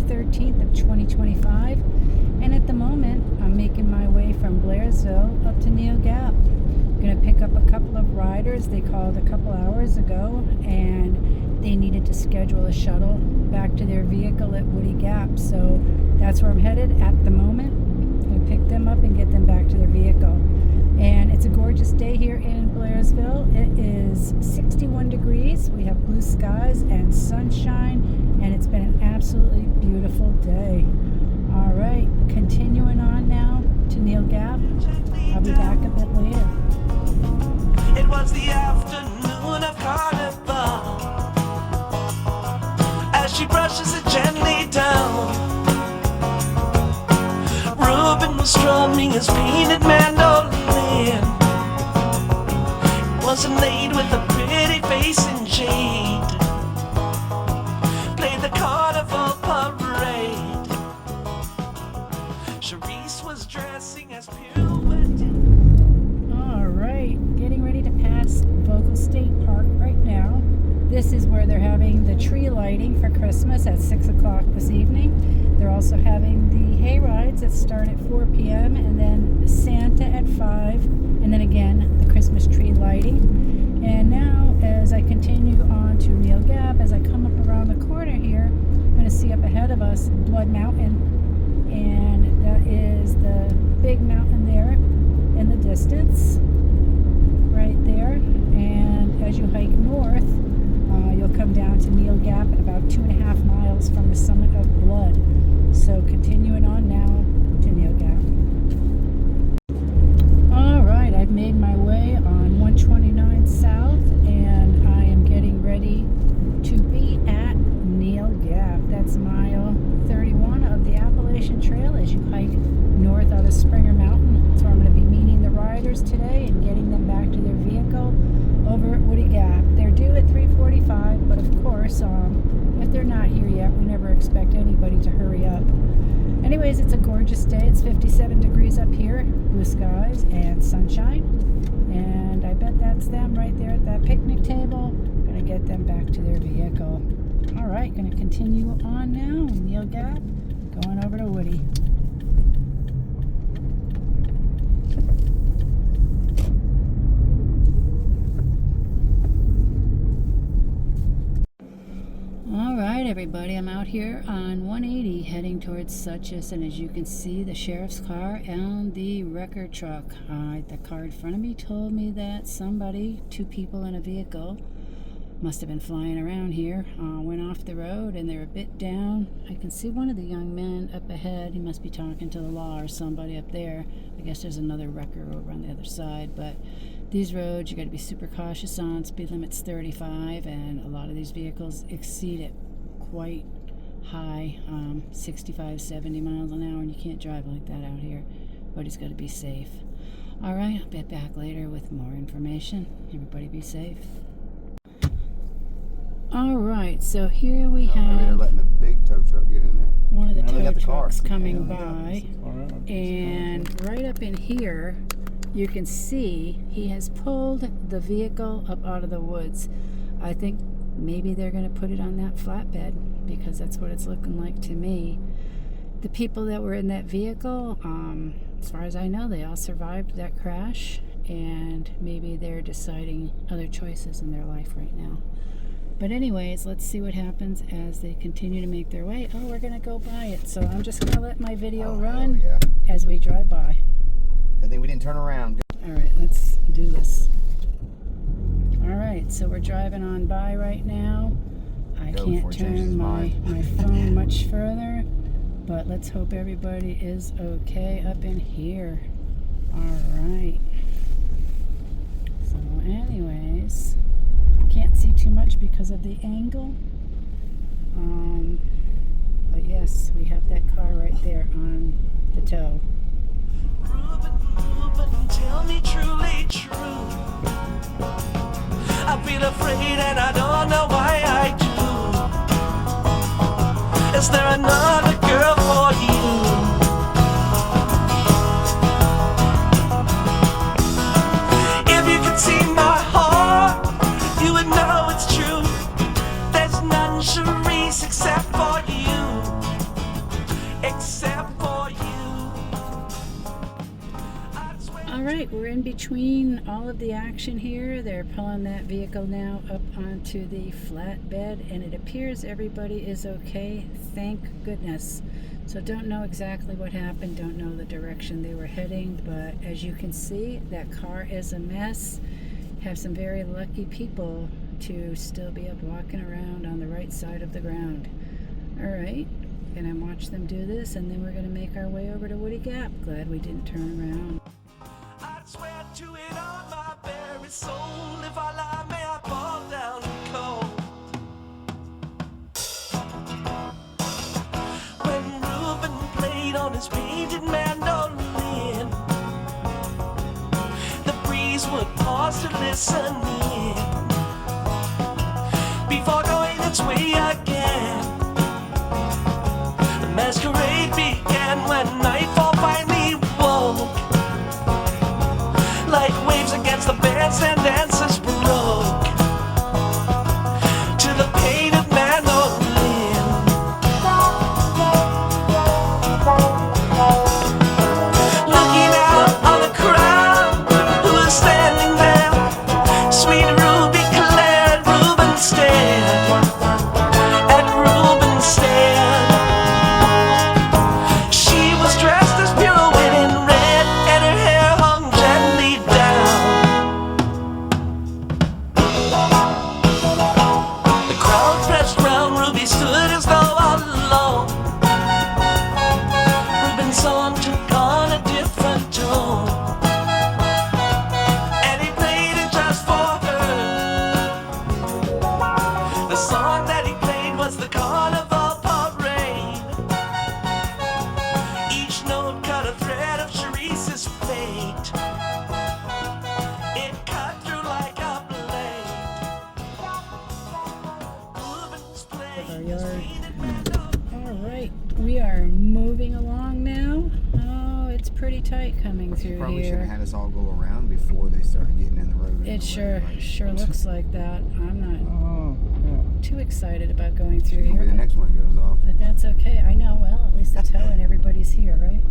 13th of 2025, and at the moment I'm making my way from Blairsville up to Neel Gap. I'm going to pick up a couple of riders. They called a couple hours ago and they needed to schedule a shuttle back to their vehicle at Woody Gap, so that's where I'm headed at the moment. I'm going to pick them up and get them back to their vehicle. And it's a gorgeous day here in Blairsville. It is 61 degrees. We have blue skies and sunshine, and it's been an absolutely beautiful day. All right, continuing on now to Neel Gap. I'll be back a bit later. It was the afternoon of Carnival, as she brushes it gently down. Reuben was strumming his painted mandolin. Wasn't laid with a pretty face and jade. Played the carnival parade. Charisse was dressing as pirouetted. All right, getting ready to pass Vogel State Park right now. This is where they're having the tree lighting for Christmas at 6 o'clock this evening. They're also having the hay rides that start at 4 p.m. and then Santa at 5, and then again the Christmas tree lighting. And now as I continue on to Neel Gap, as I come up around the corner here, I'm going to see up ahead of us Blood Mountain, and that is the big mountain there in the distance right there. And as you hike north, you'll come down to Neel Gap at about 2.5 miles from the summit of Blood. So continuing on now to Neel Gap. Alright, I've made my way on 129 South, and I am getting ready to be at Neel Gap. That's mile 31 of the Appalachian Trail as you hike north out of Springer Mountain. That's where I'm going to be meeting the riders today and getting them back to their vehicle over at Woody Gap. They're due at 3:45, but of course, if they're not here yet, we never expect anybody to hurry up. Anyways, it's a gorgeous day. It's 57 degrees up here, blue skies and sunshine. And I bet that's them right there at that picnic table. Gonna get them back to their vehicle. All right, gonna continue on now. Neel Gap, going over to Woody. Alright everybody, I'm out here on 180 heading towards Suches, and as you can see, the sheriff's car and the wrecker truck. The car in front of me told me that somebody, 2 people in a vehicle, must have been flying around here, went off the road and they're a bit down. I can see one of the young men up ahead. He must be talking to the law or somebody up there. I guess there's another wrecker over on the other side, but these roads you got to be super cautious on. Speed limit's 35, and a lot of these vehicles exceed it quite high, 65, 70 miles an hour, and you can't drive like that out here. Everybody's got to be safe. All right, I'll be back later with more information. Everybody be safe. All right, so here we have they're letting the big tow truck get in there. One of the tow trucks coming by, and right up in here you can see he has pulled the vehicle up out of the woods. I think maybe they're going to put it on that flatbed, because that's what it's looking like to me. The people that were in that vehicle, as far as I know, they all survived that crash, and maybe they're deciding other choices in their life right now. But anyways, let's see what happens as they continue to make their way. Oh, we're going to go by it, so I'm just going to let my video run as we drive by. Good thing we didn't turn around. All right, let's do this. All right, so we're driving on by right now. I can't turn my phone much further, but let's hope everybody is okay up in here. All right. So anyways, can't see too much because of the angle. But yes, we have that car right there on the tow. Reuben, tell me truly true. I feel afraid and I don't know why I do. Is there another girl for you? If you could see my heart, you would know it's true. There's none, Charisse, except for you. All right, we're in between all of the action here. They're pulling that vehicle now up onto the flatbed, and it appears everybody is okay. Thank goodness. So don't know exactly what happened, don't know the direction they were heading, but as you can see, that car is a mess. Have some very lucky people to still be up walking around on the right side of the ground. All right, gonna watch them do this, and then we're gonna make our way over to Woody Gap. Glad we didn't turn around. I'd swear to it on my very soul. If I lie, may I fall down cold. When Reuben played on his painted mandolin, the breeze would pause to listen in before going its way again. The masquerade began when nightfall finally woke. Like waves against the bandstand, dancers broke to the painted mandolin. Looking out on the crowd who was standing there, sweet ruby clad Reuben stared at Reuben stared. She was dressed as pirouette in red, and her hair hung gently down. The crowd pressed round, Ruby stood as though alone. Reuben's song took on a different tone, and he played it just for her. The song that he played was the carnival parade. Each note cut a thread of Cherise's fate. It cut through like a blade. Reuben's playing his painted mandolin. All right, we are moving along now. Oh, it's pretty tight coming through Probably should have here. had us all go around before they started getting in the road. It sure looks like that. I'm not Oh, yeah. too excited about going through Maybe here, the next one goes off. but that's okay. I know. Well, at least the tow and everybody's here, right?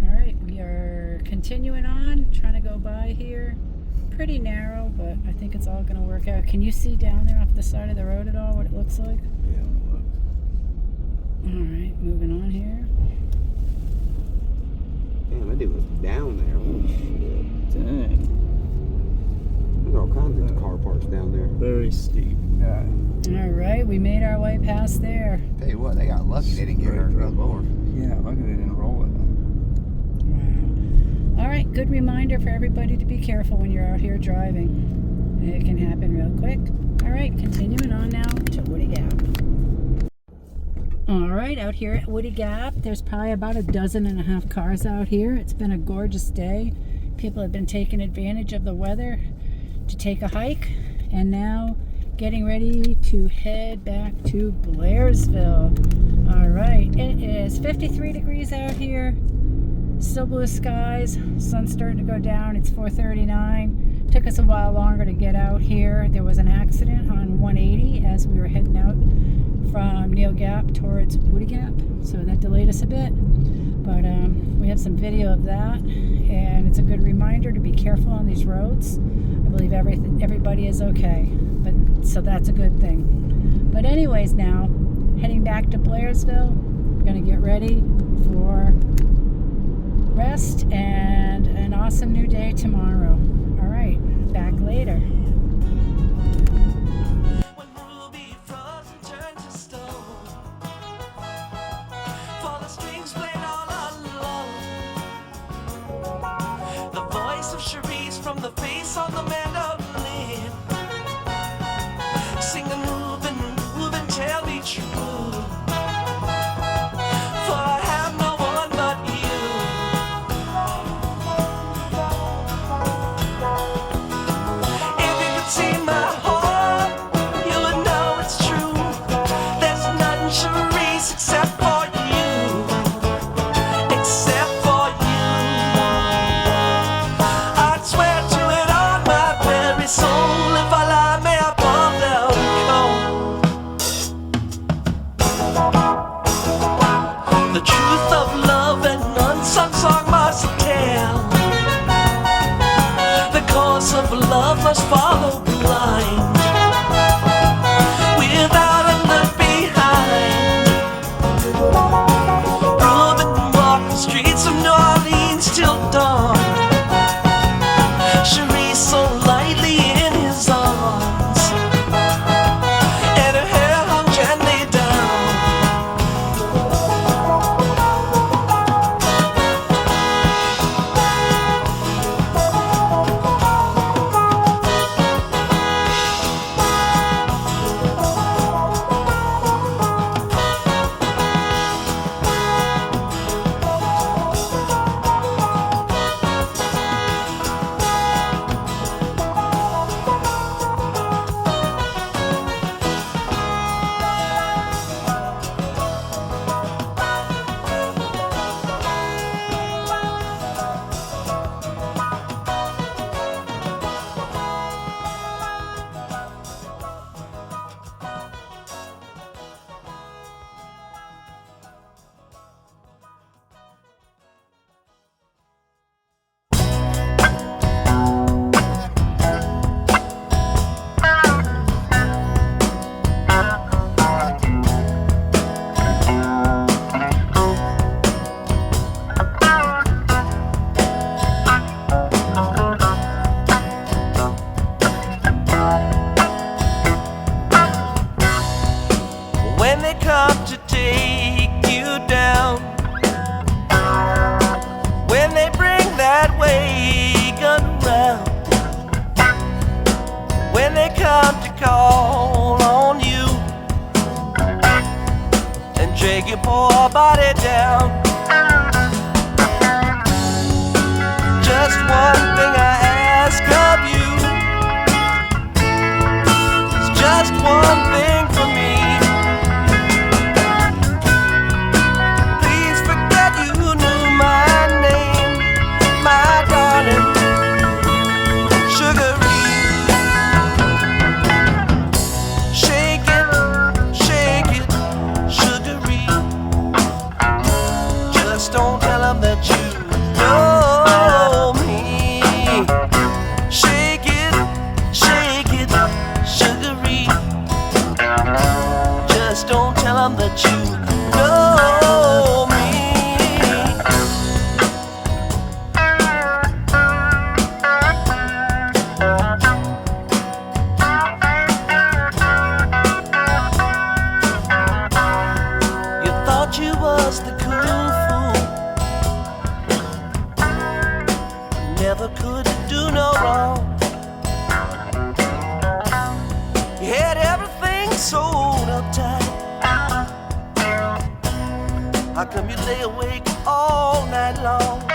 All right, we are continuing on, trying to go by here. Pretty narrow, but I think it's all going to work out. Can you see down there off the side of the road at all what it looks like? Yeah, look. All right, moving on here. Damn, that dude was down there. Holy shit. Dang. There's all kinds of car parks down there. Very steep. Yeah. All right, we made our way past there. Tell you what, they got lucky they didn't get hurt. Good Lord. Yeah, luckily they didn't roll it. Wow. All right, good reminder for everybody to be careful when you're out here driving. It can happen real quick. All right, continuing on now to Woody Gap. All right, out here at Woody Gap, there's probably about 12.5 cars out here. It's been a gorgeous day. People have been taking advantage of the weather to take a hike, and now getting ready to head back to Blairsville. All right, it is 53 degrees out here. Still blue skies. Sun's starting to go down. It's 4:39. Took us a while longer to get out here. There was an accident on 180 as we were heading out from Neel Gap towards Woody Gap, so that delayed us a bit. But we have some video of that, and it's a good reminder to be careful on these roads. I believe everybody is okay, but so that's a good thing. But anyways, now heading back to Blairsville. We're gonna get ready for rest and an awesome new day tomorrow. All right, back later. When Ruby froze and turned to stone, for the strings played all alone. The voice of Cherise from the face on the mandolin, singing Reuben, Reuben, tell me true. For I have no one but you. shake your poor body down. Just one thing I ask of you, it's just one thing for me. Please forget you knew my name, my darling, Sugary. Shake it, Sugary. Just don't tell them that you know me. Shake it, Sugary. Just don't tell them that you know me. You thought you was the cool fool, never could do no wrong. You had everything sold up tight. How come you lay awake all night long?